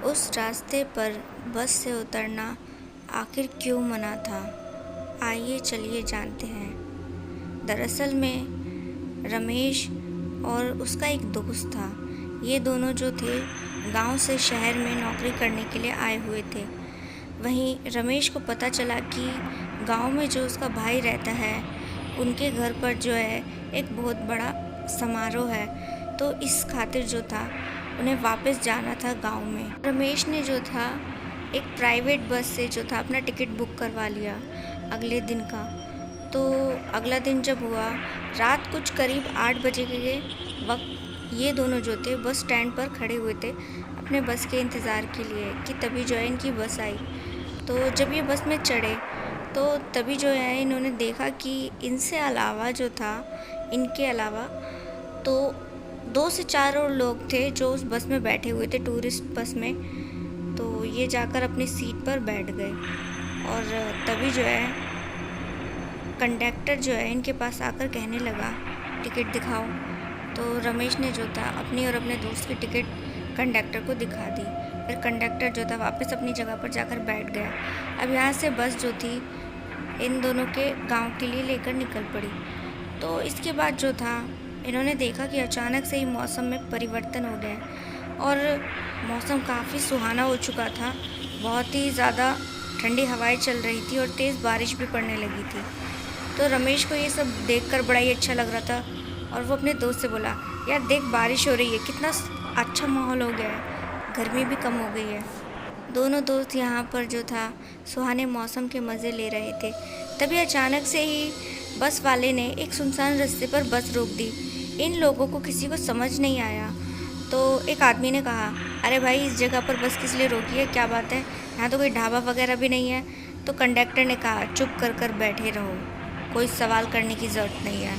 उस रास्ते पर बस से उतरना आखिर क्यों मना था? आइए चलिए जानते हैं। दरअसल में रमेश और उसका एक दोस्त था। ये दोनों जो थे गांव से शहर में नौकरी करने के लिए आए हुए थे। वहीं रमेश को पता चला कि गांव में जो उसका भाई रहता है उनके घर पर जो है एक बहुत बड़ा समारोह है, तो इस खातिर जो था उन्हें वापस जाना था गांव में। रमेश ने जो था एक प्राइवेट बस से जो था अपना टिकट बुक करवा लिया अगले दिन का। तो अगला दिन जब हुआ, रात कुछ करीब 8 बजे के वक्त ये दोनों जो थे बस स्टैंड पर खड़े हुए थे अपने बस के इंतज़ार के लिए कि तभी जो है इनकी बस आई। तो जब ये बस में चढ़े तो तभी जो है इन्होंने देखा कि इनसे अलावा जो था, इनके अलावा तो 2 से 4 और लोग थे जो उस बस में बैठे हुए थे, टूरिस्ट बस में। तो ये जाकर अपनी सीट पर बैठ गए और तभी जो है कंडक्टर जो है इनके पास आकर कहने लगा, टिकट दिखाओ। तो रमेश ने जो था अपनी और अपने दोस्त की टिकट कंडक्टर को दिखा दी। फिर कंडक्टर जो था वापस अपनी जगह पर जाकर बैठ गया। अब यहाँ से बस जो थी इन दोनों के गांव के लिए लेकर निकल पड़ी। तो इसके बाद जो था इन्होंने देखा कि अचानक से ही मौसम में परिवर्तन हो गया और मौसम काफ़ी सुहाना हो चुका था। बहुत ही ज़्यादा ठंडी हवाएं चल रही थी और तेज़ बारिश भी पड़ने लगी थी। तो रमेश को ये सब देखकर बड़ा ही अच्छा लग रहा था और वो अपने दोस्त से बोला, यार देख बारिश हो रही है, कितना अच्छा माहौल हो गया है, गर्मी भी कम हो गई है। दोनों दोस्त यहाँ पर जो था सुहाने मौसम के मज़े ले रहे थे। तभी अचानक से ही बस वाले ने एक सुनसान रास्ते पर बस रोक दी। इन लोगों को किसी को समझ नहीं आया। तो एक आदमी ने कहा, अरे भाई इस जगह पर बस किस लिए रोकी है, क्या बात है, यहाँ तो कोई ढाबा वगैरह भी नहीं है। तो कंडक्टर ने कहा, चुप कर बैठे रहो, कोई सवाल करने की ज़रूरत नहीं है।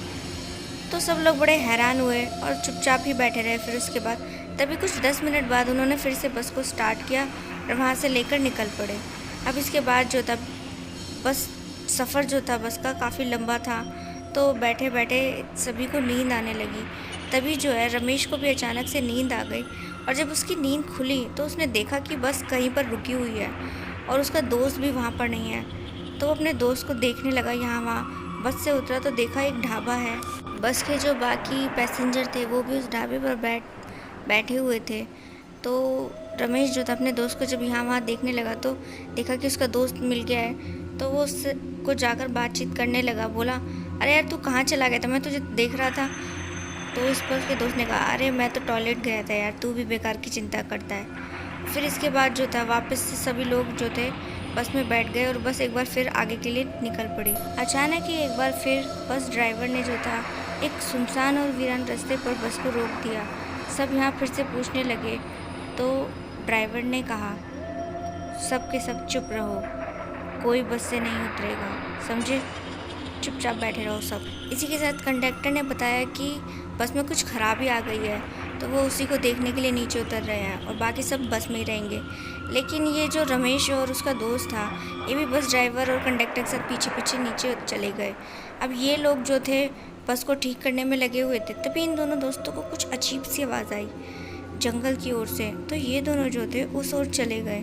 तो सब लोग बड़े हैरान हुए और चुपचाप ही बैठे रहे। फिर उसके बाद तभी कुछ 10 मिनट बाद उन्होंने फिर से बस को स्टार्ट किया और वहाँ से लेकर निकल पड़े। अब इसके बाद जो था बस सफ़र जो था बस का काफ़ी लंबा था, तो बैठे बैठे सभी को नींद आने लगी। तभी जो है रमेश को भी अचानक से नींद आ गई और जब उसकी नींद खुली तो उसने देखा कि बस कहीं पर रुकी हुई है और उसका दोस्त भी वहाँ पर नहीं है। तो वो अपने दोस्त को देखने लगा यहाँ वहाँ। बस से उतरा तो देखा एक ढाबा है। बस के जो बाकी पैसेंजर थे वो भी उस ढाबे पर बैठे हुए थे। तो रमेश जो था अपने दोस्त को जब यहाँ वहाँ देखने लगा तो देखा कि उसका दोस्त मिल गया है। तो वो उससे को जाकर बातचीत करने लगा, बोला, अरे यार तू कहाँ चला गया था, मैं तुझे देख रहा था। तो इस पर उसके दोस्त ने कहा, अरे मैं तो टॉयलेट गया था यार, तू भी बेकार की चिंता करता है। फिर इसके बाद जो था वापस से सभी लोग जो थे बस में बैठ गए और बस एक बार फिर आगे के लिए निकल पड़ी। अचानक ही एक बार फिर बस ड्राइवर ने जो था एक सुनसान और वीरान रास्ते पर बस को रोक दिया। सब यहाँ फिर से पूछने लगे। तो ड्राइवर ने कहा, सब के सब चुप रहो, कोई बस से नहीं उतरेगा, समझे, चुपचाप बैठे रहो सब। इसी के साथ कंडक्टर ने बताया कि बस में कुछ खराबी आ गई है, तो वो उसी को देखने के लिए नीचे उतर रहे हैं और बाकी सब बस में ही रहेंगे। लेकिन ये जो रमेश और उसका दोस्त था ये भी बस ड्राइवर और कंडक्टर के साथ पीछे पीछे नीचे चले गए। अब ये लोग जो थे बस को ठीक करने में लगे हुए थे। तभी इन दोनों दोस्तों को कुछ अजीब सी आवाज़ आई जंगल की ओर से। तो ये दोनों जो थे उस ओर चले गए।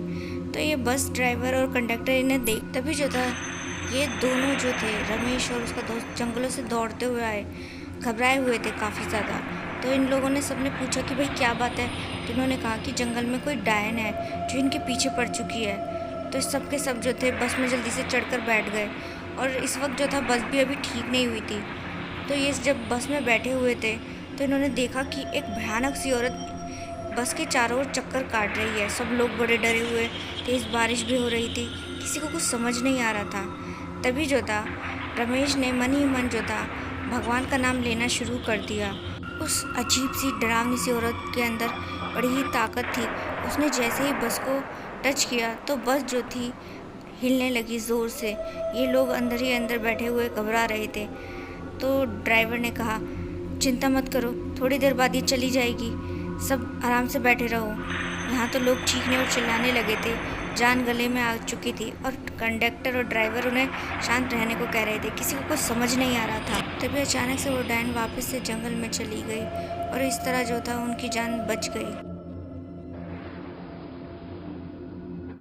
तो ये बस ड्राइवर और कंडक्टर इन्हें देख, तभी जो था ये दोनों जो थे रमेश और उसका दोस्त जंगलों से दौड़ते हुए आए, घबराए हुए थे काफ़ी ज़्यादा। तो इन लोगों ने सबने पूछा कि भाई क्या बात है। तो इन्होंने कहा कि जंगल में कोई डायन है जो इनके पीछे पड़ चुकी है। तो सब के सब जो थे बस में जल्दी से चढ़कर बैठ गए और इस वक्त जो था बस भी अभी ठीक नहीं हुई थी। तो ये जब बस में बैठे हुए थे तो इन्होंने देखा कि एक भयानक सी औरत बस के चारों ओर चक्कर काट रही है। सब लोग बड़े डरे हुए, तेज़ बारिश भी हो रही थी, किसी को कुछ समझ नहीं आ रहा था। तभी जो था रमेश ने मन ही मन जो था भगवान का नाम लेना शुरू कर दिया। उस अजीब सी डरावनी सी औरत के अंदर बड़ी ही ताकत थी। उसने जैसे ही बस को टच किया तो बस जो थी हिलने लगी ज़ोर से। ये लोग अंदर ही अंदर बैठे हुए घबरा रहे थे। तो ड्राइवर ने कहा, चिंता मत करो, थोड़ी देर बाद ये चली जाएगी, सब आराम से बैठे रहो। यहाँ तो लोग चीखने और चिल्लाने लगे थे, जान गले में आ चुकी थी और कंडक्टर और ड्राइवर उन्हें शांत रहने को कह रहे थे, किसी को कुछ समझ नहीं आ रहा था। तभी अचानक से वो डायन वापस से जंगल में चली गई और इस तरह जो था उनकी जान बच गई।